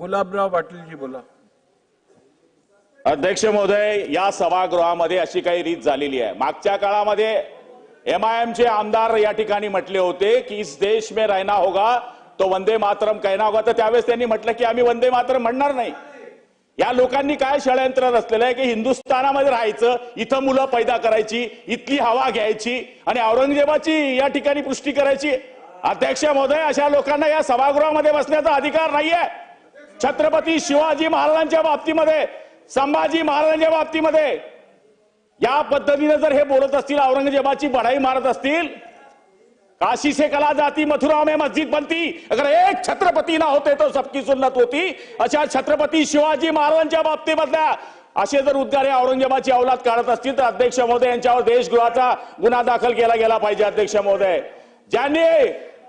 गुलाबराव पाटीलजी बोला. अध्यक्ष महोदय, या सभागृहामध्ये अशी काही रीत झालेली आहे. मागच्या काळामध्ये एमआयएमचे आमदार या ठिकाणी म्हटले होते की इस देश में रहना होगा तो वंदे मातरम कहना होगा, तर त्यावेळेस त्यांनी म्हटलं की आम्ही वंदे मातरम म्हणणार नाही. या लोकांनी काय षडयंत्र रचलेलं आहे की हिंदुस्थानामध्ये राहायचं, इथं मुलं पैदा करायची, इथली हवा घ्यायची आणि औरंगजेबाची या ठिकाणी पुष्टी करायची. अध्यक्ष महोदय, अशा लोकांना या सभागृहामध्ये बसण्याचा अधिकार नाहीये. छत्रपती शिवाजी महाराजांच्या बाबतीमध्ये, संभाजी महाराजांच्या बाबतीमध्ये या पद्धतीने जर हे बोलत असतील, औरंगजेबाची बढाई मारत असतील, काशी से कला जाती मथुरा में मस्जिद बनती, अगर एक छत्रपती ना होते तो सबकी सुन्नत होती. अशा छत्रपती शिवाजी महाराजांच्या बाबतीमधल्या असे जर उद्गारे औरंगजेबाची औलाद काढत असतील तर अध्यक्ष महोदय यांच्यावर देशद्रोहाचा गुन्हा दाखल केला गेला पाहिजे. अध्यक्ष महोदय, ज्यांनी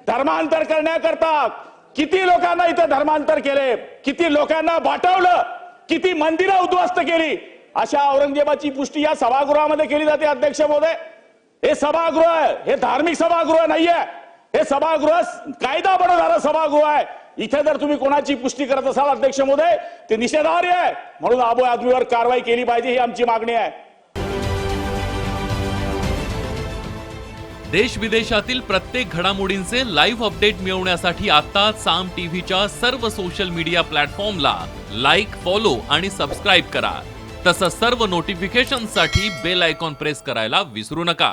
धर्मांतर करण्याकरता किती लोकांना इथं धर्मांतर केले, किती लोकांना बाटवलं, किती मंदिरं उद्ध्वस्त केली, अशा औरंगजेबाची पुष्टी या सभागृहामध्ये केली जाते. अध्यक्ष महोदय, हे सभागृह, हे धार्मिक सभागृह नाहीये, हे सभागृह कायदा बनवणारं सभागृह आहे. इथे जर तुम्ही कोणाची पुष्टी करत असाल अध्यक्ष महोदय, ते निषेधार्ह आहे. म्हणून अबो आदमीवर कारवाई केली पाहिजे, ही आमची मागणी आहे. देश विदेशातील प्रत्येक घडामोडींचे लाईव्ह अपडेट मिळवण्यासाठी आता साम टीव्हीच्या सर्व सोशल मीडिया प्लॅटफॉर्मला लाईक, फॉलो आणि सबस्क्राईब करा. तसंच सर्व नोटिफिकेशनसाठी बेल आयकॉन प्रेस करायला विसरू नका.